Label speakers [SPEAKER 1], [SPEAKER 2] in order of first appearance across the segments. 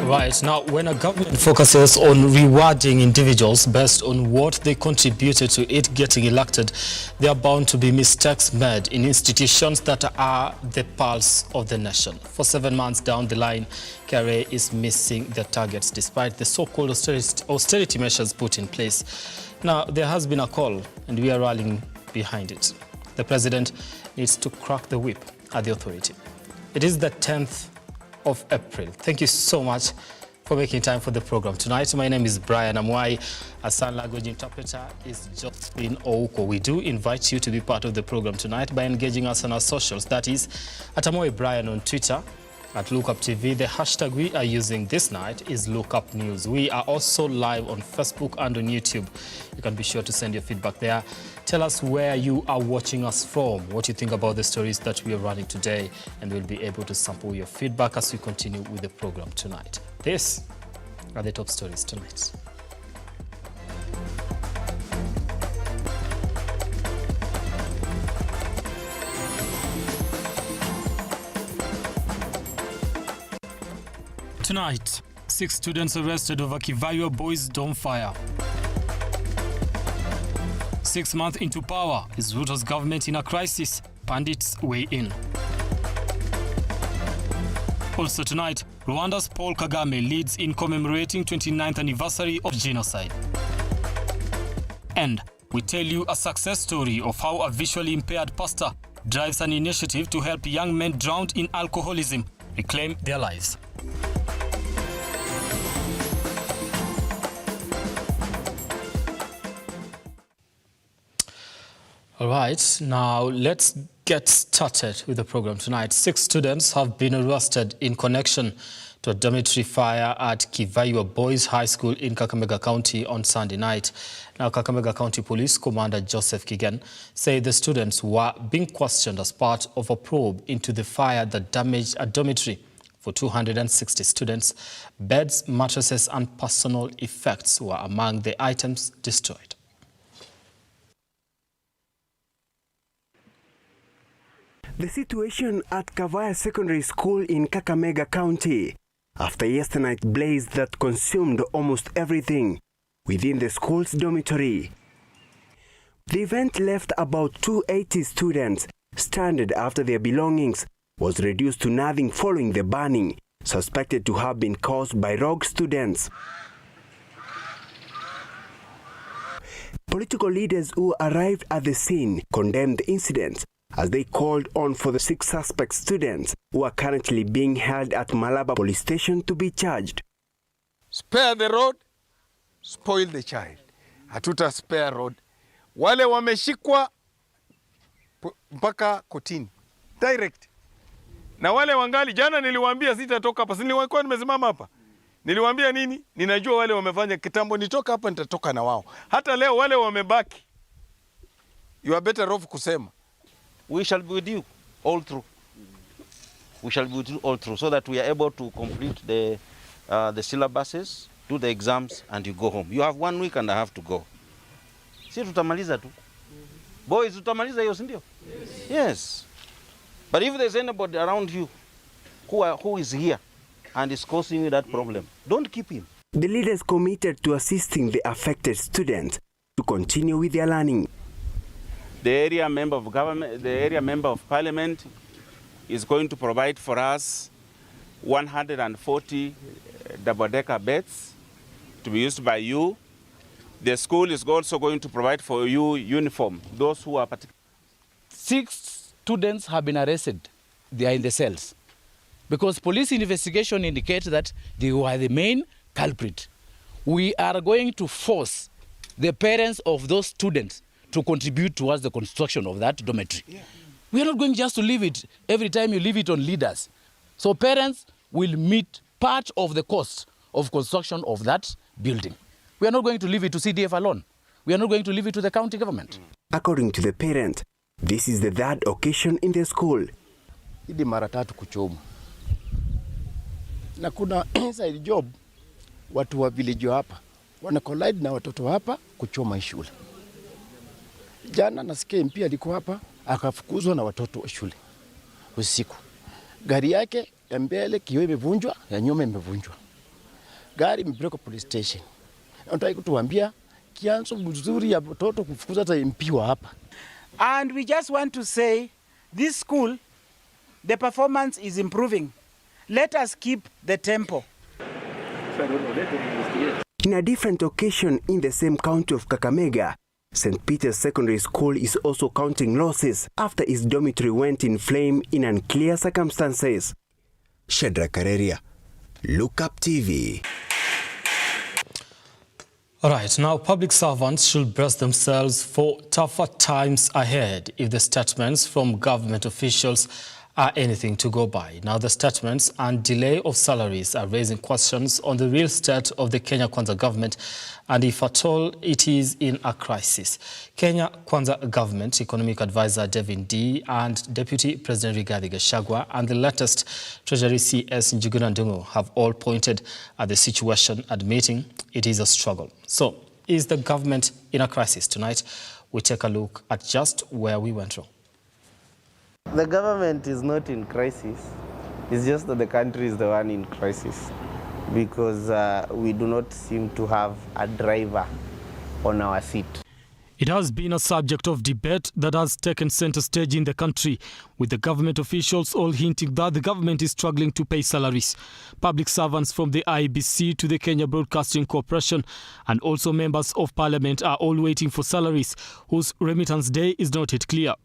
[SPEAKER 1] Right. Now, when a government focuses on rewarding individuals based on what they contributed to it getting elected, there are bound to be mistakes made in institutions that are the pulse of the nation. For 7 months down the line, KIVAYWA is missing their targets despite the so-called austerity measures put in place. Now, there has been a call and we are rallying behind it. The president needs to crack the whip at the authority. It is the 10th of April. Thank you so much for making time for the program tonight. My name is Brian Amwai. Our sign language interpreter is Josephine Ouko. We do invite you to be part of the program tonight by engaging us on our socials. That is at Amwai Brian on Twitter, at Lookuptv. The hashtag we are using this night is Lookup News. We are also live on Facebook and on YouTube. You can be sure to send your feedback there. Tell us where you are watching us from, what you think about the stories that we are running today, and we'll be able to sample your feedback as we continue with the program tonight. These are the top stories tonight. Tonight, 6 students arrested over KIVAYWA boys' dorm fire. 6 months into power, is RUTO's government in a crisis? Pundits weigh in. Also tonight, Rwanda's Paul Kagame leads in commemorating 29th anniversary of genocide. And we tell you a success story of how a visually impaired pastor drives an initiative to help young men drowned in alcoholism reclaim their lives. All right, now let's get started with the program tonight. 6 students have been arrested in connection to a dormitory fire at KIVAYWA Boys High School in Kakamega County on Sunday night. Now, Kakamega County Police Commander Joseph Kigen said the students were being questioned as part of a probe into the fire that damaged a dormitory for 260 students. Beds, mattresses, and personal effects were among the items destroyed.
[SPEAKER 2] The situation at KIVAYWA Secondary School in Kakamega County after yesterday night blaze that consumed almost everything within the school's dormitory. The event left about 280 students stranded after their belongings was reduced to nothing following the burning, suspected to have been caused by rogue students. Political leaders who arrived at the scene condemned the incident as they called on for the 6 suspect students who are currently being held at Malaba Police Station to be charged.
[SPEAKER 3] Spare the road, spoil the child. Hatuta spare road. Wale wameshikwa mpaka kotini. Direct. Na wale wangali, jana niliwaambia sitatoka hapa. Nilikuwa nimesimama hapa. Niliwaambia nini? Ninajua wale wamefanya kitambo, nitoka hapa nitatoka na wao. Hata leo wale wamebaki. You are better off kusema.
[SPEAKER 4] We shall be with you all through. We shall be with you all through so that we are able to complete the syllabuses, do the exams, and you go home. You have 1 week and I have to go. Si tutamaliza tu. Boys, tutamaliza hiyo, si ndio? Yes. But if there's anybody around you who is here and is causing you that problem, don't keep him.
[SPEAKER 2] The leaders committed to assisting the affected students to continue with their learning.
[SPEAKER 5] The area member of government, the area member of parliament is going to provide for us 140 double-decker beds to be used by you. The school is also going to provide for you uniform, those who are particular.
[SPEAKER 6] 6 students have been arrested. They are in the cells because police investigation indicates that they were the main culprit. We are going to force the parents of those students to contribute towards the construction of that dormitory. Yeah. We are not going just to leave it every time you leave it on leaders. So parents will meet part of the cost of construction of that building. We are not going to leave it to CDF alone. We are not going to leave it to the county government.
[SPEAKER 2] According to the parent, this is the 3rd occasion in the school.
[SPEAKER 7] Idi mara 3 kuchoma. Na kuna inside job watu wa village hapa wana collide na watoto hapa kuchoma shule. Jana nasikia MP alikuwa hapa akafukuzwa na watoto wa shule usiku. Gari yake ya mbele kioo imevunjwa, ya nyuma imevunjwa. gari imepelekwa police station. Nataka kutuambia kianzo mzuri ya watoto kufukuza hata MP wa hapa.
[SPEAKER 8] And we just want to say this school, the performance is improving. Let us keep the tempo.
[SPEAKER 2] In a different occasion in the same county of Kakamega, St. Peter's Secondary School is also counting losses after its dormitory went in flame in unclear circumstances. Shedra Kareria, Lookup TV.
[SPEAKER 1] All right, now public servants should brace themselves for tougher times ahead if the statements from government officials are anything to go by. Now the statements and delay of salaries are raising questions on the real state of the Kenya Kwanza government and if at all it is in a crisis. Kenya Kwanza government economic advisor Devin D and Deputy President Rigathi Gachagua and the latest Treasury CS Njuguna Ndung'u have all pointed at the situation, admitting it is a struggle. So, is the government in a crisis? Tonight, we take a look at just where we went wrong.
[SPEAKER 9] The government is not in crisis. It's just that the country is the one in crisis because we do not seem to have a driver on our seat.
[SPEAKER 1] It has been a subject of debate that has taken center stage in the country, with the government officials all hinting that the government is struggling to pay salaries. Public servants from the IEBC to the Kenya Broadcasting Corporation and also members of parliament are all waiting for salaries whose remittance day is not yet clear.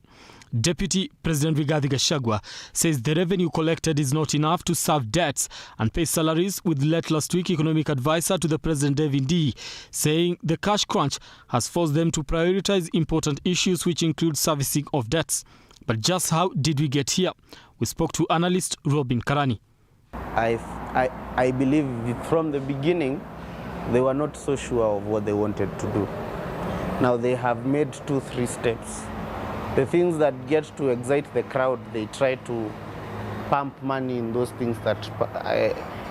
[SPEAKER 1] Deputy President Rigathi Gachagua says the revenue collected is not enough to serve debts and pay salaries, with late last week economic advisor to the President Devin D saying the cash crunch has forced them to prioritize important issues which include servicing of debts. But just how did we get here? We spoke to analyst Robin Karani.
[SPEAKER 9] I believe from the beginning they were not so sure of what they wanted to do. Now they have made 2-3 steps. The things that get to excite the crowd, they try to pump money in those things that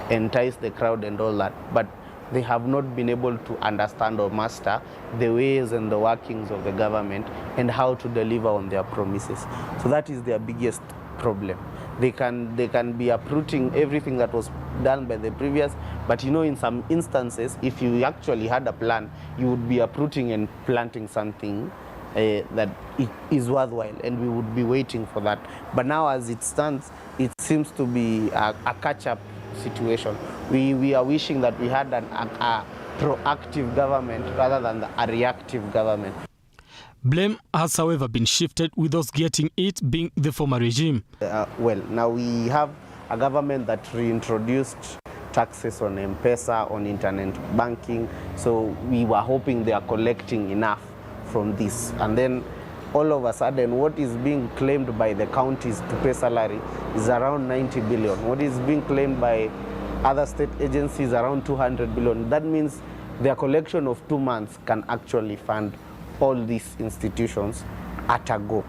[SPEAKER 9] entice the crowd and all that. But they have not been able to understand or master the ways and the workings of the government and how to deliver on their promises. So that is their biggest problem. They can be uprooting everything that was done by the previous, but you know, in some instances, if you actually had a plan, you would be uprooting and planting something that is worthwhile, and we would be waiting for that. But now as it stands, it seems to be a catch-up situation. We are wishing that we had a proactive government rather than a reactive government.
[SPEAKER 1] Blame has, however, been shifted, with those getting it being the former regime.
[SPEAKER 9] Well, now we have a government that reintroduced taxes on M-Pesa, on internet banking, so we were hoping they are collecting enough from this. And then all of a sudden, what is being claimed by the counties to pay salary is around 90 billion. What is being claimed by other state agencies around 200 billion. That means their collection of 2 months can actually fund all these institutions at a go.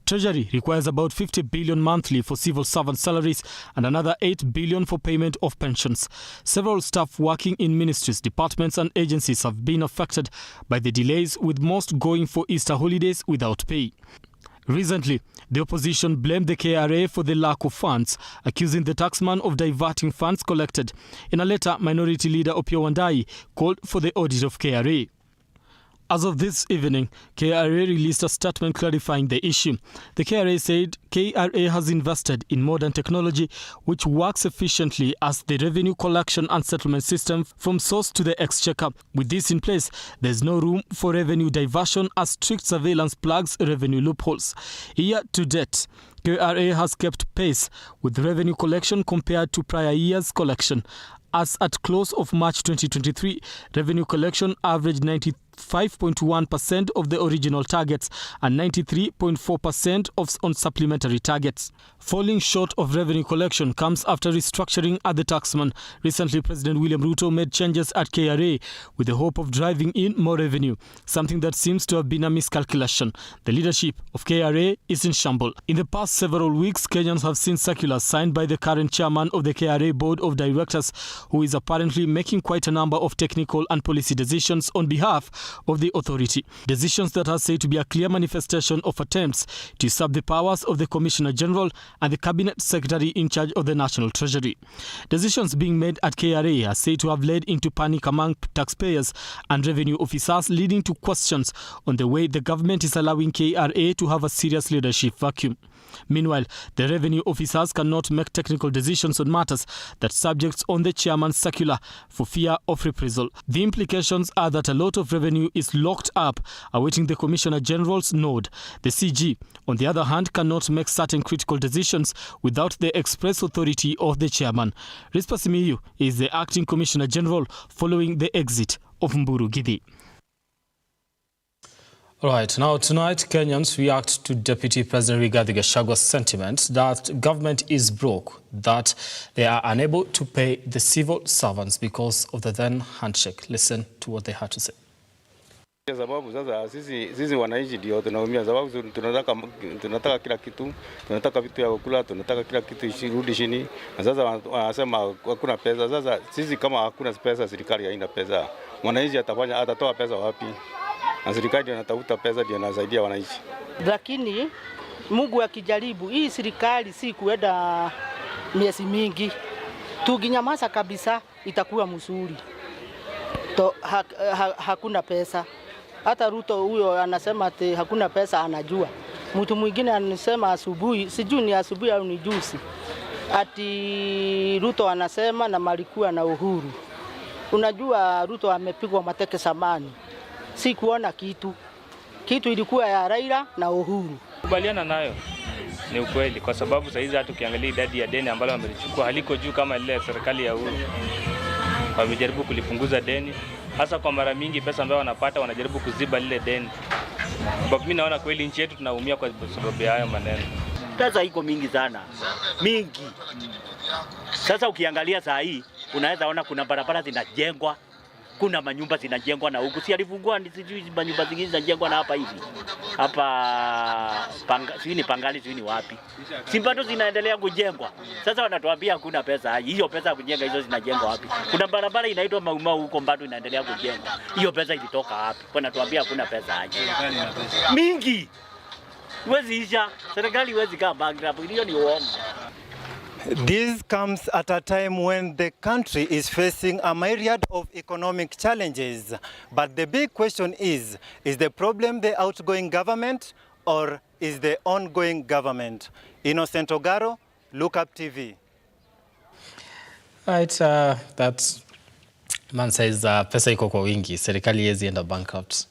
[SPEAKER 1] Treasury requires about 50 billion monthly for civil servant salaries and another 8 billion for payment of pensions. Several staff working in ministries, departments and agencies have been affected by the delays, with most going for Easter holidays without pay. Recently, the opposition blamed the KRA for the lack of funds, accusing the taxman of diverting funds collected. In a letter, Minority Leader Opiyo Wandayi called for the audit of KRA. As of this evening, KRA released a statement clarifying the issue. The KRA said KRA has invested in modern technology which works efficiently as the revenue collection and settlement system from source to the exchequer. With this in place, there is no room for revenue diversion as strict surveillance plugs revenue loopholes. Year to date, KRA has kept pace with revenue collection compared to prior year's collection. As at close of March 2023, revenue collection averaged 95.1% of the original targets and 93.4% on supplementary targets. Falling short of revenue collection comes after restructuring at the taxman. Recently, President William RUTO made changes at KRA with the hope of driving in more revenue, something that seems to have been a miscalculation. The leadership of KRA is in shambles. In the past several weeks, Kenyans have seen circulars signed by the current chairman of the KRA Board of Directors, who is apparently making quite a number of technical and policy decisions on behalf of the authority. Decisions that are said to be a clear manifestation of attempts to usurp the powers of the Commissioner General and the Cabinet Secretary in charge of the National Treasury. Decisions being made at KRA are said to have led into panic among taxpayers and revenue officers, leading to questions on the way the government is allowing KRA to have a serious leadership vacuum. Meanwhile, the revenue officers cannot make technical decisions on matters that subjects on the chairman's circular for fear of reprisal. The implications are that a lot of revenue is locked up, awaiting the Commissioner General's nod. The CG, on the other hand, cannot make certain critical decisions without the express authority of the chairman. Rispa Simiyu is the acting Commissioner General following the exit of Mburu Gidi. Right, now tonight Kenyans react to Deputy President Rigathi Gachagwa's sentiment that government is broke, that they are unable to pay the civil servants because of the then handshake. Listen to what they had to say.
[SPEAKER 10] Sababu sasa sisi wananchi ndio tunaumia, sababu tunataka kila kitu, tunataka vitu ya kukula, tunataka kila kitu irudi chini. Na sasa wanasema hakuna pesa. Sasa sisi kama hakuna pesa, serikali haina pesa, mwananchi atatoa pesa wapi? Na serikali anatafuta pesa ndio anasaidia wananchi.
[SPEAKER 11] Lakini Mungu akijaribu, hii serikali si kuenda miezi mingi. Tukinyamaza kabisa itakuwa mzuri. Hakuna pesa. Hata RUTO huyo anasema ati hakuna pesa, anajua. Mtu mwingine anasema asubuhi, sijui ni asubuhi au ni juzi, ati RUTO anasema na malikuwa na Uhuru. Unajua RUTO amepigwa mateke samani. Si kuona kitu ilikuwa ya Raila na Uhuru.
[SPEAKER 12] Kubaliana nayo ni ukweli, kwa sababu sasa hizi hata ukiangalia idadi ya deni ambalo wamelichukua haliko juu kama ile serikali ya Uhuru. Wamejaribu kulipunguza deni, hasa kwa mara mingi pesa ambayo wanapata wanajaribu kuziba lile deni. Kwa mimi naona kweli nchi yetu tunaumia kwa sababu ya hayo maneno.
[SPEAKER 13] Pesa iko mingi sana. Mingi. Sasa ukiangalia saa hii unaweza ona kuna barabara zinajengwa, kuna manyumba zinajengwa na huku. Si alifungua sijui manyumba zingine zinajengwa na hapa hivi. Hapa sijui Pangani sijui wapi. Si bado zinaendelea kujengwa. Sasa wanatuambia hakuna pesa. Hiyo pesa ya kujenga hizo zinajengwa wapi? Kuna barabara inaitwa Maumau huko bado inaendelea kujengwa. Hiyo pesa ilitoka wapi? Wanatuambia hakuna pesa haja. Mingi. Huwezi isha. Serikali huwezi kaa bankrupt. Hiyo ni uongo.
[SPEAKER 14] This comes at a time when the country is facing a myriad of economic challenges. But the big question is the problem the outgoing government or is the ongoing government? Innocent Ogaro, Lookup TV.
[SPEAKER 1] Right, that man says pesa iko kwa wingi, serikali yezi enda bankrupt.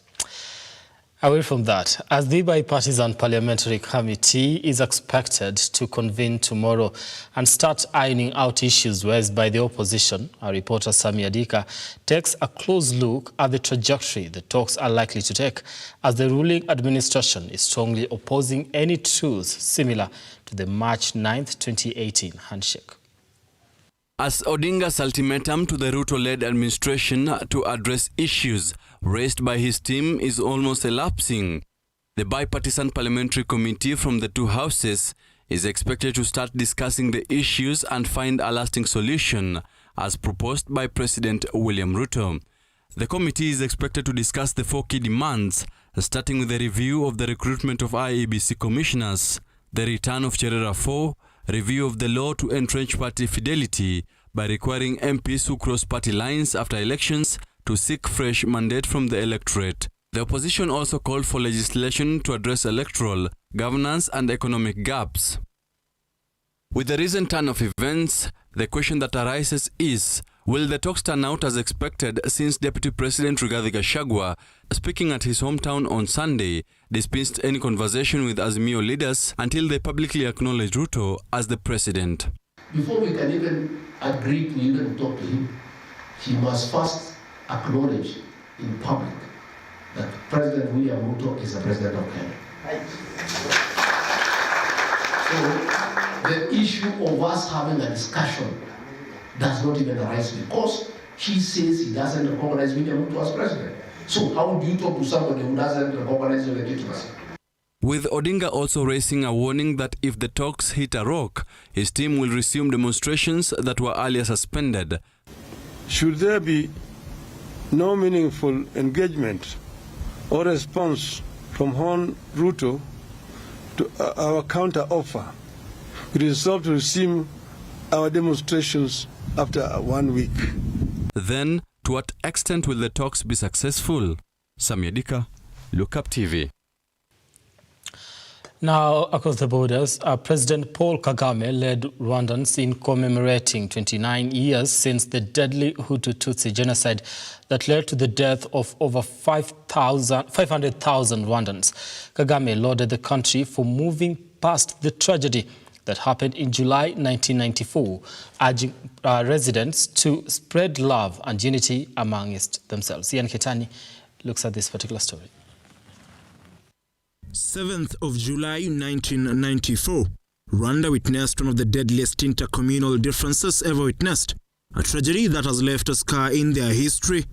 [SPEAKER 1] Away from that, as the bipartisan parliamentary committee is expected to convene tomorrow and start ironing out issues raised by the opposition, our reporter Sami Adika takes a close look at the trajectory the talks are likely to take, as the ruling administration is strongly opposing any truce similar to the March 9th, 2018 handshake.
[SPEAKER 15] As Odinga's ultimatum to the RUTO-led administration to address issues raised by his team is almost elapsing, the bipartisan parliamentary committee from the two houses is expected to start discussing the issues and find a lasting solution, as proposed by President William Ruto. The committee is expected to discuss the 4 key demands, starting with the review of the recruitment of IEBC commissioners, the return of Cherera 4, review of the law to entrench party fidelity by requiring MPs who cross party lines after elections to seek fresh mandate from the electorate. The opposition also called for legislation to address electoral, governance and economic gaps. With the recent turn of events, the question that arises is, will the talks turn out as expected, since Deputy President Rigathi Gachagua, speaking at his hometown on Sunday, dispensed any conversation with Azimio leaders until they publicly acknowledged Ruto as the president?
[SPEAKER 16] Before we can even agree to even talk to him, he must first acknowledge in public that President William Ruto is the president of Kenya. So the issue of us having a discussion does not even arise, because he says he doesn't recognize William Ruto as president. So how do you talk to somebody who doesn't recognize your legitimacy?
[SPEAKER 15] With Odinga also raising a warning that if the talks hit a rock, his team will resume demonstrations that were earlier suspended.
[SPEAKER 3] Should there be
[SPEAKER 17] no meaningful engagement or response from Hon RUTO to our counter offer, we resolved to resume our demonstrations after 1 week.
[SPEAKER 15] Then, to what extent will the talks be successful? Samia Dika, Lookuptv.
[SPEAKER 1] Now, across the borders, President Paul Kagame led Rwandans in commemorating 29 years since the deadly Hutu-Tutsi genocide that led to the death of over 500,000 Rwandans. Kagame lauded the country for moving past the tragedy that happened in July 1994, urging residents to spread love and unity amongst themselves. Ian Ketani looks at this particular story.
[SPEAKER 18] 7th of July 1994, Rwanda witnessed one of the deadliest intercommunal differences ever witnessed, a tragedy that has left a scar in their history.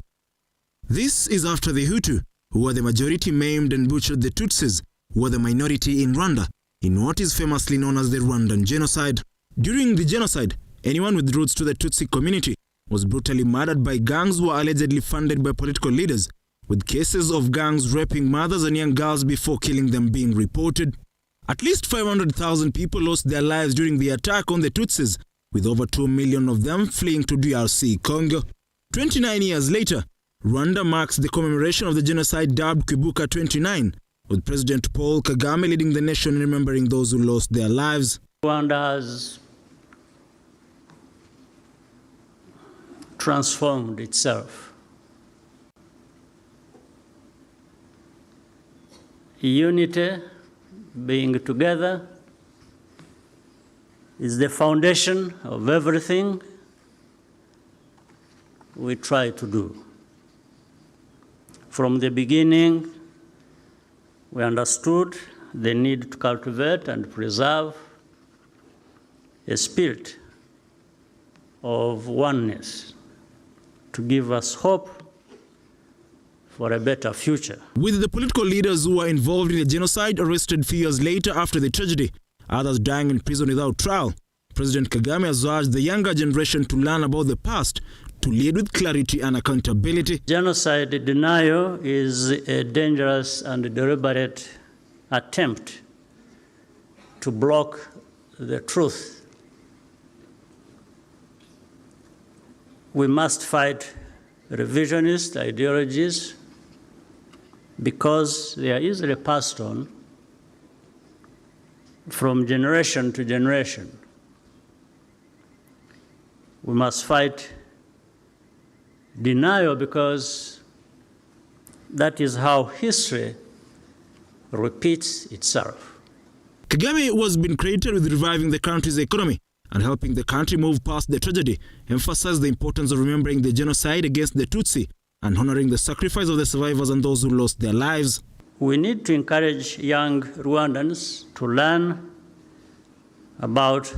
[SPEAKER 18] This is after the Hutu, who were the majority, maimed and butchered the Tutsis, who were the minority in Rwanda, in what is famously known as the Rwandan genocide. During the genocide, anyone with roots to the Tutsi community was brutally murdered by gangs who were allegedly funded by political leaders, with cases of gangs raping mothers and young girls before killing them being reported. At least 500,000 people lost their lives during the attack on the Tutsis, with over 2 million of them fleeing to DRC Congo. 29 years later, Rwanda marks the commemoration of the genocide dubbed Kwibuka 29, with President Paul Kagame leading the nation in remembering those who lost their lives.
[SPEAKER 19] Rwanda has transformed itself. Unity, being together, is the foundation of everything we try to do. From the beginning, we understood the need to cultivate and preserve a spirit of oneness to give us hope for a better future.
[SPEAKER 18] With the political leaders who were involved in the genocide arrested few years later after the tragedy, others dying in prison without trial, President Kagame has urged the younger generation to learn about the past, to lead with clarity and accountability.
[SPEAKER 19] Genocide denial is a dangerous and deliberate attempt to block the truth. We must fight revisionist ideologies because they are easily passed on from generation to generation. We must fight denial because that is how history repeats itself.
[SPEAKER 18] Kagame was been credited with reviving the country's economy and helping the country move past the tragedy, emphasized the importance of remembering the genocide against the Tutsi and honoring the sacrifice of the survivors and those who lost their lives.
[SPEAKER 19] We need to encourage young Rwandans to learn about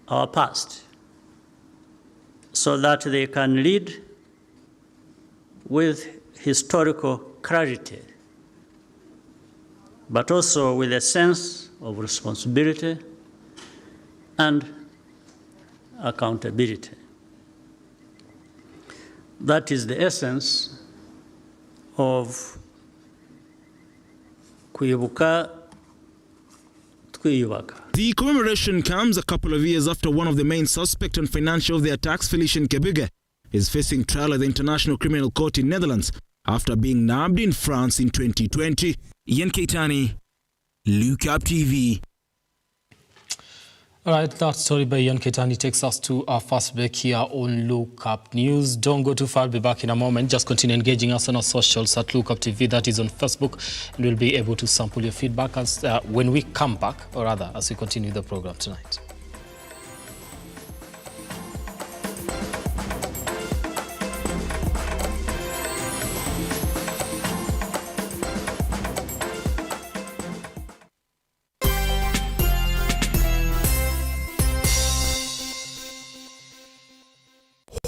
[SPEAKER 19] our past so that they can lead with historical clarity, but also with a sense of responsibility and accountability. That is the essence of Kwibuka Twiyubaka.
[SPEAKER 18] The commemoration comes a couple of years after one of the main suspects and financier of the attacks, Felicien Kabuga, is facing trial at the International Criminal Court in Netherlands after being nabbed in France in 2020. Ian Keitani, Lookuptv.
[SPEAKER 1] All right, that story by Ian Ketani takes us to our first break here on Lookup News. Don't go too far, I'll be back in a moment. Just continue engaging us on our socials at Lookuptv, that is on Facebook, and we'll be able to sample your feedback as when we come back, or rather, as we continue the program tonight.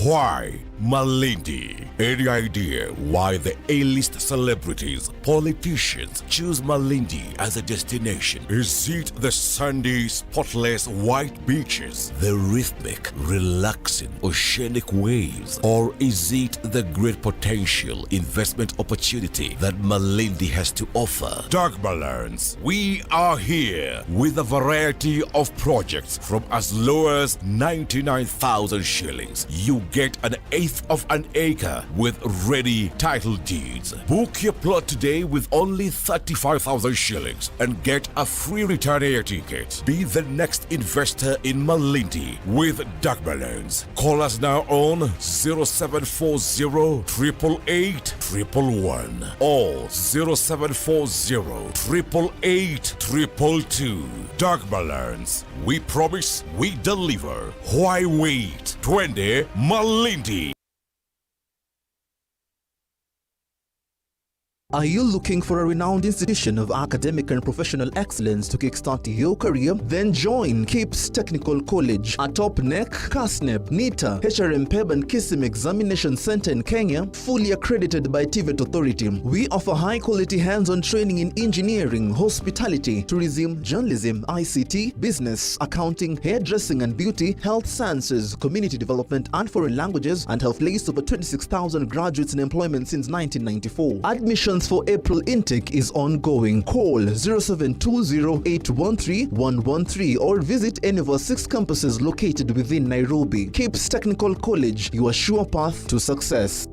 [SPEAKER 20] Why Malindi. Any idea why the A-list celebrities, politicians choose Malindi as a destination? Is it the sandy, spotless white beaches, the rhythmic, relaxing oceanic waves, or is it the great potential investment opportunity that Malindi has to offer? Dagbalans, we are here with a variety of projects from as low as 99,000 shillings. You get an eighth of an acre with ready title deeds. Book your plot today with only 35,000 shillings and get a free return air ticket. Be the next investor in Malindi with Dagbalans. Call us now on 0740 888 111 or 0740 888 222. Dagbalans. We promise, we deliver. Why wait? 20 Malindi.
[SPEAKER 21] Are you looking for a renowned institution of academic and professional excellence to kickstart your career? Then join KIPS Technical College, a top NEC, CASNEP, NITA, HRMPEB and KISIM examination center in Kenya, fully accredited by TVET Authority. We offer high-quality hands-on training in engineering, hospitality, tourism, journalism, ICT, business, accounting, hairdressing and beauty, health sciences, community development and foreign languages, and have placed over 26,000 graduates in employment since 1994. Admissions for April intake is ongoing. Call 0720813113 or visit any of our 6 campuses located within Nairobi. KIPS Technical College, your sure path to success.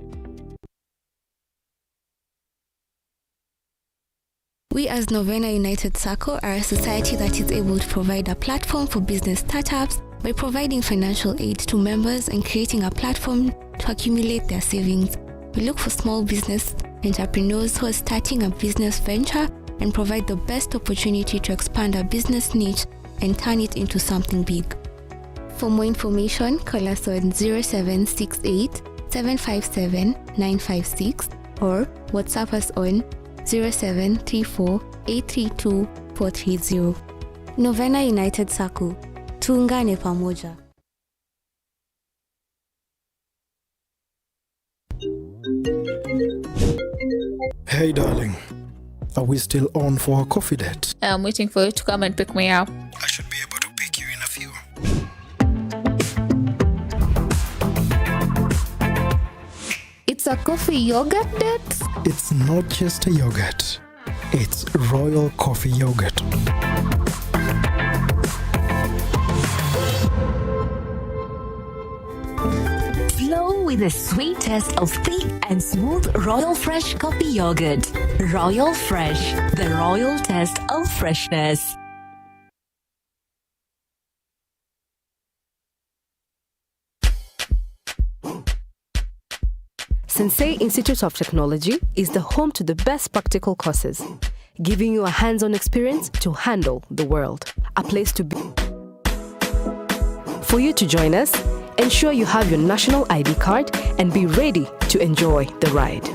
[SPEAKER 22] We as Novena United Circle are a society that is able to provide a platform for business startups by providing financial aid to members and creating a platform to accumulate their savings. We look for small business entrepreneurs who are starting a business venture and provide the best opportunity to expand our business niche and turn it into something big. For more information, call us on 0768 757 956 or WhatsApp us on 0734 832 430. Novena United Circle. Tuungane pamoja.
[SPEAKER 23] Hey darling, are we still on for a coffee date?
[SPEAKER 24] I'm waiting for you to come and pick me up.
[SPEAKER 23] I should be able to pick you in a few.
[SPEAKER 24] It's a coffee yogurt date?
[SPEAKER 23] It's not just a yogurt, it's royal coffee yogurt.
[SPEAKER 25] Flow with the sweet taste of thick and smooth Royal Fresh coffee yogurt. Royal Fresh, the royal taste of freshness.
[SPEAKER 26] Sensei Institute of Technology is the home to the best practical courses, giving you a hands-on experience to handle the world. A place to be. For you to join us, ensure you have your national ID card and be ready to enjoy the ride.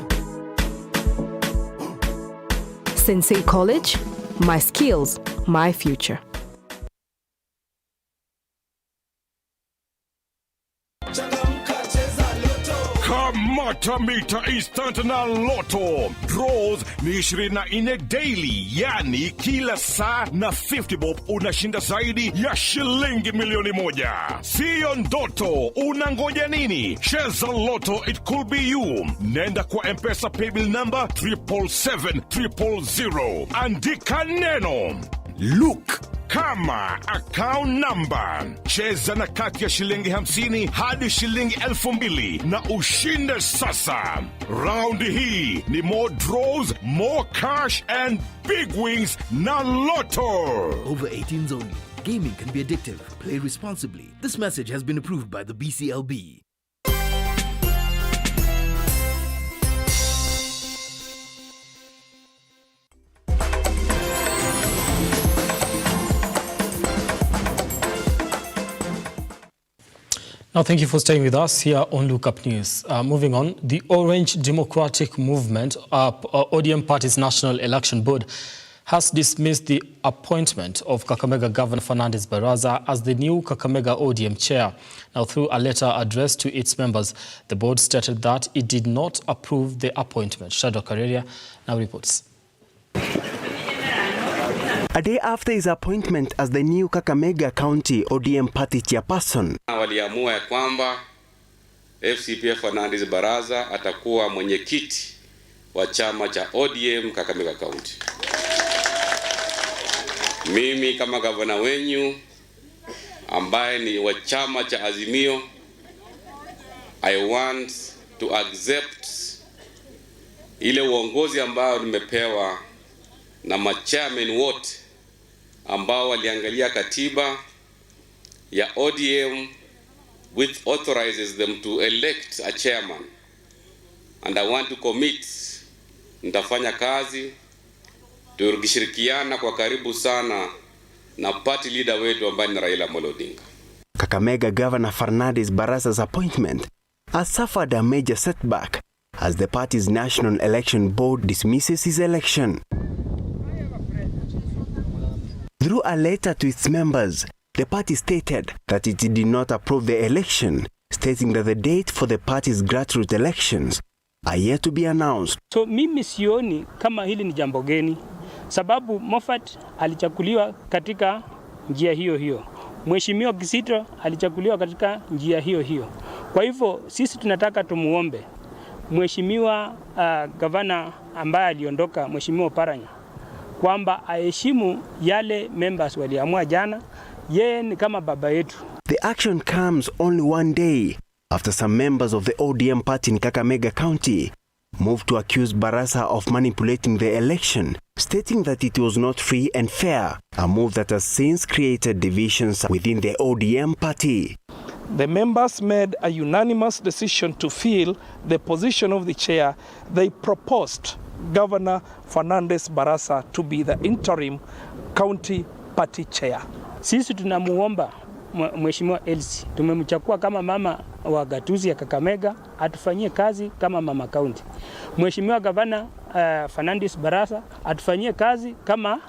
[SPEAKER 26] Sensei College, my skills, my future.
[SPEAKER 20] Kamata Mita Instant na Lotto. Draws ni 24 daily, yani kila saa na 50 bob unashinda zaidi ya shilingi milioni 1. Sio ndoto, unangoja nini? Cheza Lotto, it could be you. Nenda kwa M-Pesa paybill number 77700. Andika neno Look kama account number. Cheza na kati ya shilingi 50 hadi shilingi 2,000 na ushinde sasa. Round hii ni more draws, more cash and big wins na Lotto.
[SPEAKER 27] Over 18s only. Gaming can be addictive. Play responsibly. This message has been approved by the BCLB.
[SPEAKER 1] Now, thank you for staying with us here on Lookup News. Moving on, the Orange Democratic Movement, ODM Party's National Election Board, has dismissed the appointment of Kakamega Governor Fernandes Baraza as the new Kakamega ODM chair. Now, through a letter addressed to its members, the board stated that it did not approve the appointment. Shadow Kareria now reports.
[SPEAKER 2] A day after his appointment as the new Kakamega County ODM party chairperson,
[SPEAKER 4] waliamua ya kwamba FCPF Fernandes Baraza atakuwa mwenyekiti wa chama cha ODM Kakamega County. Mimi kama gavana wenyu ambaye ni wa chama cha Azimio, I want to accept ile uongozi ambao nimepewa na machairman wote ambao waliangalia katiba ya ODM which authorizes them to elect a chairman, and I want to commit, nitafanya kazi tukishirikiana kwa karibu sana na party leader wetu ambaye ni Raila Amolo Odinga.
[SPEAKER 2] Kakamega Governor Fernandes Baraza's appointment has suffered a major setback as the party's National Election Board dismisses his election. Through a letter to its members, the party stated that it did not approve the election, stating that the date for the party's grassroots elections are yet to be announced.
[SPEAKER 5] So mimi sioni kama hili ni jambo geni, sababu Moffat alichaguliwa katika njia hiyo hiyo. Mheshimiwa Kisito alichaguliwa katika njia hiyo hiyo. Kwa hivyo sisi tunataka tumuombe Mheshimiwa gavana ambaye aliondoka, Mheshimiwa Paranya, kwamba aheshimu yale members waliamua jana. Yeye ni kama baba yetu.
[SPEAKER 2] The action comes only one day after some members of the ODM party in Kakamega County moved to accuse Baraza of manipulating the election, stating that it was not free and fair, a move that has since created divisions within the ODM party.
[SPEAKER 6] The members made a unanimous decision to fill the position of the chair. They proposed Governor Fernandes Baraza to be the interim county party chair.
[SPEAKER 5] Sisi tunamuomba Mheshimiwa Elsie, tumemchukua kama mama wa gatuzi ya Kakamega, atufanyie kazi kama mama county. Mheshimiwa Gavana Fernandes Baraza atufanyie kazi kama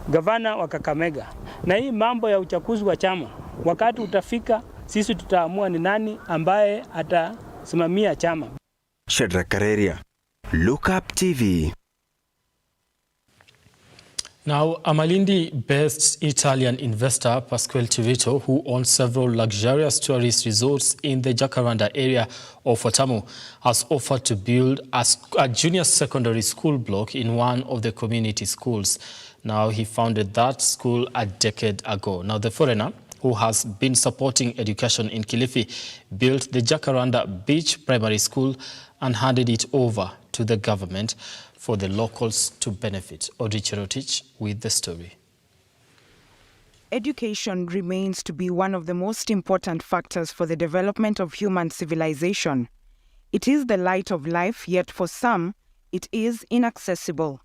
[SPEAKER 5] gavana wa Kakamega. Na hii mambo ya uchaguzi wa chama, wakati utafika, sisi tutaamua ni nani ambaye atasimamia chama.
[SPEAKER 2] Shadrack Kareria, Lookup TV.
[SPEAKER 1] Now, a Malindi-based Italian investor, Pasquale Tirito, who owns several luxurious tourist resorts in the Jacaranda area of WATAMU, has offered to build a junior secondary school block in one of the community schools. Now, he founded that school a decade ago. Now, the foreigner, who has been supporting education in Kilifi, built the Jacaranda Beach Primary School and handed it over to the government for the locals to benefit. Audrey Cherotich with the story.
[SPEAKER 7] Education remains to be one of the most important factors for the development of human civilization. It is the light of life, yet for some, it is inaccessible.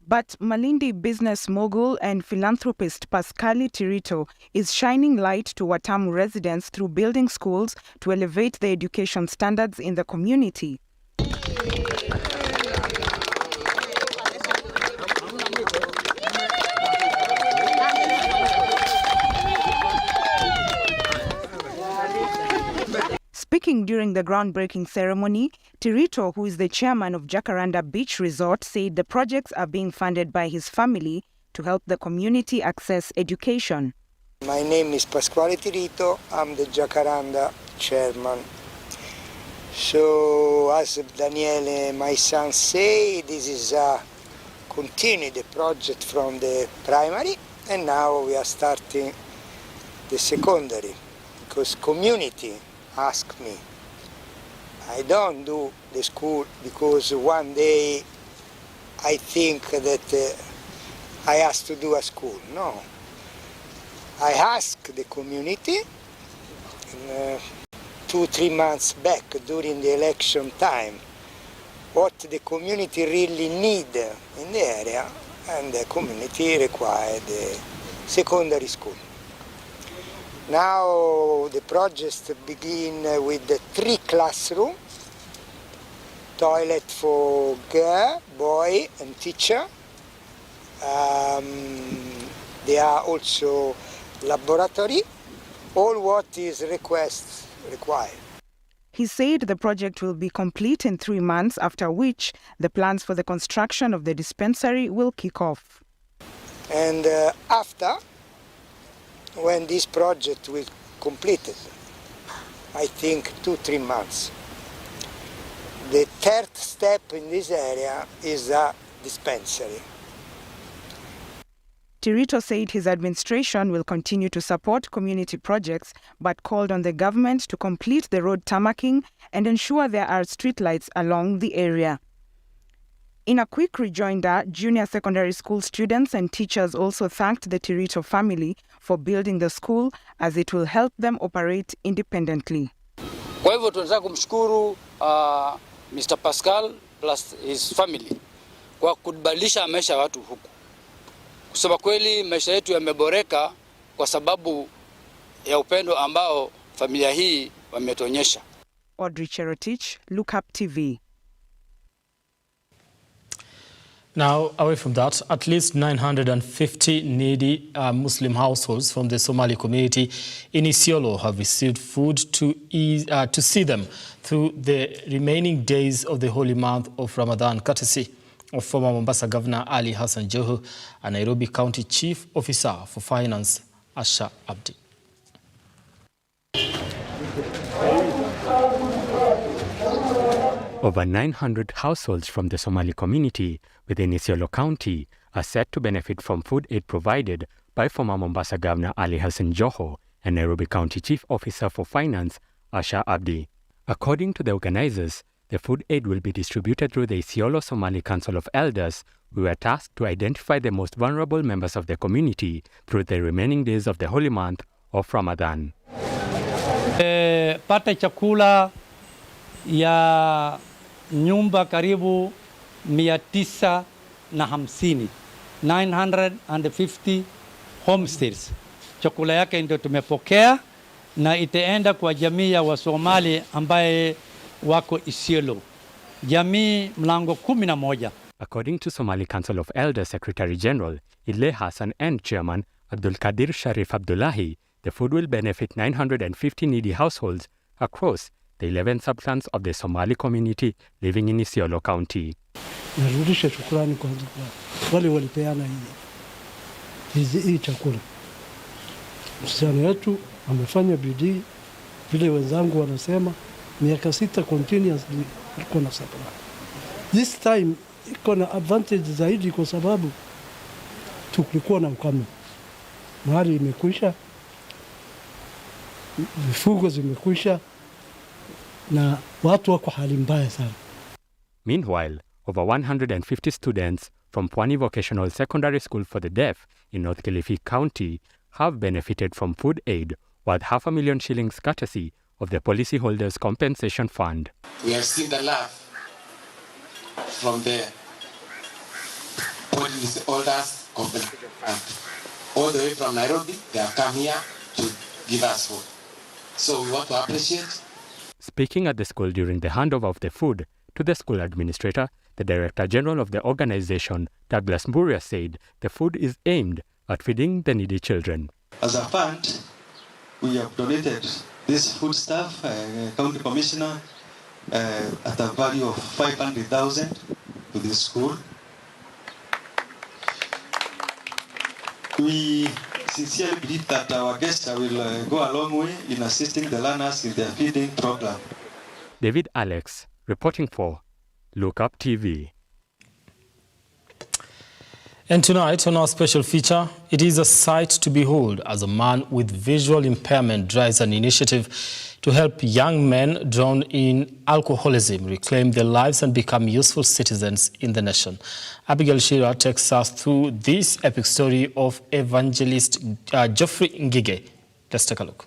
[SPEAKER 7] But Malindi business mogul and philanthropist Pasquale Tirito is shining light to WATAMU residents through building schools to elevate the education standards in the community. Speaking during the groundbreaking ceremony, Tirito, who is the chairman of Jacaranda Beach Resort, said the projects are being funded by his family to help the community access education.
[SPEAKER 8] My name is Pasquale Tirito. I'm the Jacaranda chairman. So, as Daniele, my son, say, this is continue the project from the primary, and now we are starting the secondary, because community ask me. I don't do the school because one day I think that I have to do a school. No. I asked the community 2-3 months back during the election time what the community really need in the area, and the community required a secondary school. Now the project begin with the 3 classrooms, toilet for girl, boy and teacher, There are also laboratory, all what is required.
[SPEAKER 7] He said the project will be complete in 3 months, after which the plans for the construction of the dispensary will kick off.
[SPEAKER 8] And after, when this project will completed, I think 2-3 months, the third step in this area is a dispensary.
[SPEAKER 7] Tirito said his administration will continue to support community projects, but called on the government to complete the road tarmacking and ensure there are streetlights along the area. In a quick rejoinder, junior secondary school students and teachers also thanked the Tirito family for building the school, as it will help them operate independently.
[SPEAKER 9] Kwa hivyo tunataka kumshukuru Mr. Pascal plus his family kwa kubadilisha maisha ya watu huku. Kusema kweli maisha yetu yameboreka kwa sababu ya upendo ambao familia hii wametuonyesha.
[SPEAKER 7] Audrey Cherotich, Lookup TV.
[SPEAKER 1] Now, away from that, at least 950 needy Muslim households from the Somali community in Isiolo have received food to see them through the remaining days of the holy month of Ramadan, courtesy of former Mombasa Governor Ali Hassan Joho and Nairobi County Chief Officer for Finance, Asha Abdi.
[SPEAKER 10] Over 900 households from the Somali community within Isiolo County are set to benefit from food aid provided by former Mombasa Governor Ali Hassan Joho and Nairobi County Chief Officer for Finance, Asha Abdi. According to the organizers, the food aid will be distributed through the Isiolo Somali Council of Elders, who were tasked to identify the most vulnerable members of the community through the remaining days of the holy month of Ramadan.
[SPEAKER 11] Pata chakula ya nyumba karibu 950, 950 homestays. Chakula yake ndio tumepokea na itaenda kwa jamii ya Wasomali ambaye wako Isiolo. Jamii mlango 11.
[SPEAKER 10] According to Somali Council of Elders Secretary General Ile Hassan and Chairman Abdul Kadir Sharif Abdullahi, the food will benefit 950 needy households across the 11 subclans of the Somali community living in Isiolo County.
[SPEAKER 12] Narudisha shukrani kwa wale walipeana hii chakula. Msichana wetu amefanya bidii, vile wenzangu wanasema, miaka 6 continuously iko na supply. This time iko na advantage zaidi kwa sababu tulikuwa na ukame. Mahali imekwisha, mifugo zimekwisha, na watu wako hali mbaya sana.
[SPEAKER 10] Meanwhile, over 150 students from Pwani Vocational Secondary School for the Deaf in North Kilifi County have benefited from food aid worth $500,000 shillings courtesy of the Policyholders Compensation Fund.
[SPEAKER 13] We have seen the love from the Policyholders Compensation Fund. All the way from Nairobi, they have come here to give us food. So we want to appreciate.
[SPEAKER 10] Speaking at the school during the handover of the food to the school administrator, the Director General of the organization, Douglas Mburia, said the food is aimed at feeding the needy children.
[SPEAKER 14] As a fund, we have donated this food stuff, County Commissioner, at a value of 500,000 to the school. We sincerely believe that our guests will go a long way in assisting the learners in their feeding program.
[SPEAKER 10] David Alex, reporting for Lookup TV.
[SPEAKER 1] And tonight on our special feature, it is a sight to behold as a man with visual impairment drives an initiative to help young men drowned in alcoholism reclaim their lives and become useful citizens in the nation. Abigail Shira takes us through this epic story of evangelist Geoffrey Ngige. Let's take a look.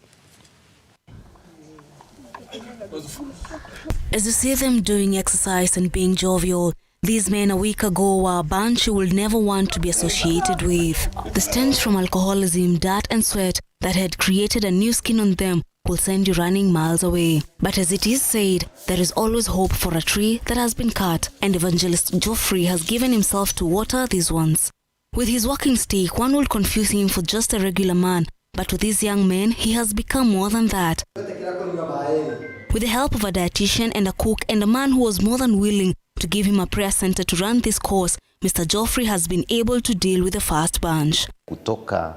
[SPEAKER 16] As you see them doing exercise and being jovial, these men a week ago were a bunch you would never want to be associated with. The stench from alcoholism, dirt and sweat that had created a new skin on them will send you running miles away. But as it is said, there is always hope for a tree that has been cut, and Evangelist Geoffrey has given himself to water these ones. With his walking stick, one would confuse him for just a regular man, but with this young man, he has become more than that. With the help of a dietitian and a cook and a man who was more than willing to give him a prayer center to run this course, Mr. Geoffrey has been able to deal with the first bunch.
[SPEAKER 3] Kutoka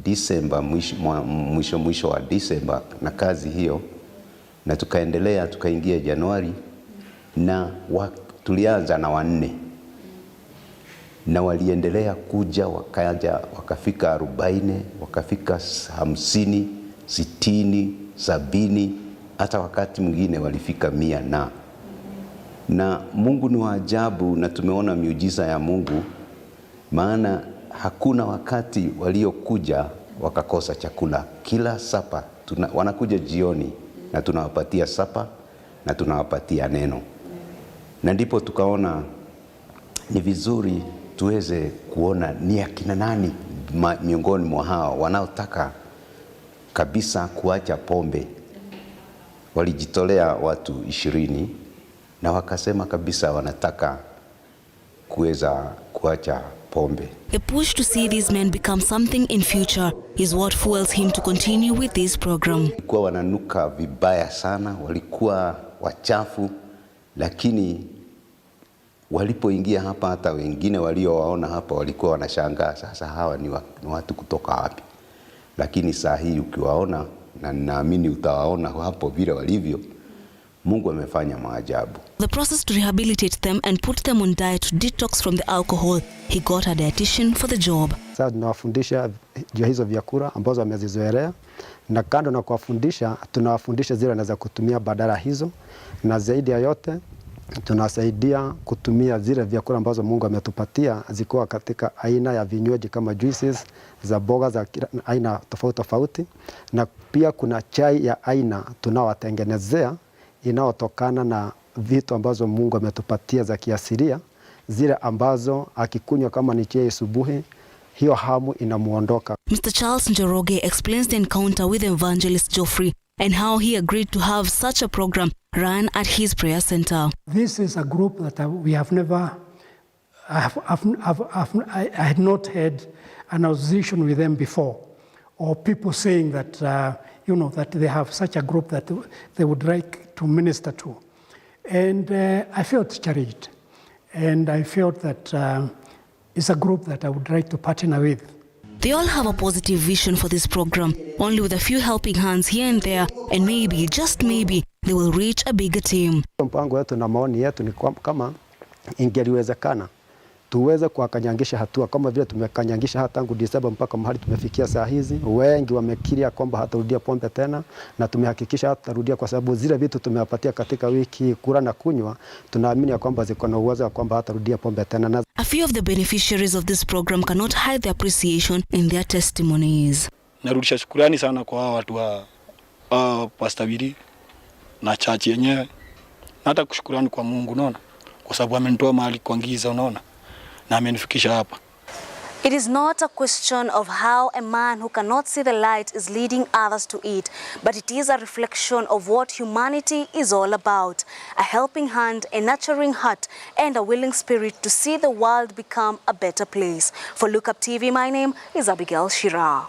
[SPEAKER 3] Disemba, mwisho wa Disemba na kazi hiyo, na tukaendelea tukaingia Januari, na tulianza na 4 na waliendelea kuja, wakaja wakafika 40, wakafika 50, 60, 70, hata wakati mwingine walifika 100 na Mungu ni wa ajabu, na tumeona miujiza ya Mungu, maana hakuna wakati waliokuja wakakosa chakula. Kila sapa wanakuja jioni na tunawapatia sapa na tunawapatia neno, na ndipo tukaona ni vizuri tuweze kuona ni akina nani miongoni mwa hao wanaotaka kabisa kuacha pombe. Walijitolea watu 20 na wakasema kabisa wanataka kuweza kuacha pombe.
[SPEAKER 16] A push to see these men become something in future is what fuels him to continue with this program.
[SPEAKER 3] Walikuwa wananuka vibaya sana, walikuwa wachafu, lakini walipoingia hapa, hata wengine waliowaona hapa walikuwa wanashangaa, sasa hawa ni watu kutoka wapi? Lakini saa hii ukiwaona, na naamini utawaona hapo vile walivyo, Mungu amefanya maajabu.
[SPEAKER 16] The process to rehabilitate them and put them on diet to detox from the alcohol, he got a dietitian for the job.
[SPEAKER 15] Sasa tunawafundisha juu hizo vyakula ambazo wamezizoelea, na kando na kuwafundisha, tunawafundisha zile wanaweza kutumia badala hizo, na zaidi ya yote tunasaidia kutumia zile vyakula ambazo Mungu ametupatia zikuwa katika aina ya vinywaji kama juices za boga za aina tofauti tofauti, na pia kuna chai ya aina tunawatengenezea inaotokana na vitu ambazo Mungu ametupatia za kiasilia, zile ambazo akikunywa kama ni chai asubuhi, hiyo hamu inamuondoka.
[SPEAKER 16] Mr. Charles Njoroge explains the encounter with Evangelist Geoffrey and how he agreed to have such a program run at his prayer center.
[SPEAKER 17] This is a group that we have never, I had not had an association with them before, or people saying that, that they have such a group that they would like to minister to. And I felt cherished, and I felt that it's a group that I would like to partner with.
[SPEAKER 16] They all have a positive vision for this program, only with a few helping hands here and there, and maybe, just maybe, they will reach a bigger team.
[SPEAKER 15] Mpango wetu na maoni yetu ni kama ingeliwezekana tuweze kuwakanyangisha hatua kama vile tumekanyangisha hata tangu Disemba mpaka mahali tumefikia saa hizi. Wengi wamekiria kwamba hatarudia pombe tena, na tumehakikisha hatarudia, kwa sababu zile vitu tumewapatia katika wiki kula na kunywa, tunaamini kwamba ziko na uwezo kwamba hatarudia pombe tena.
[SPEAKER 16] A few of the beneficiaries of this program cannot hide their appreciation in their testimonies.
[SPEAKER 18] Narudisha shukrani sana kwa watu wa Pastor Willy na church yenyewe, na hata kushukurani kwa Mungu, unaona, kwa sababu amenitoa mahali kwa giza, unaona, na amenifikisha hapa.
[SPEAKER 16] It is not a question of how a man who cannot see the light is leading others to it, but it is a reflection of what humanity is all about. A helping hand, a nurturing heart, and a willing spirit to see the world become a better place. For Lookuptv, my name is Abigail Shira.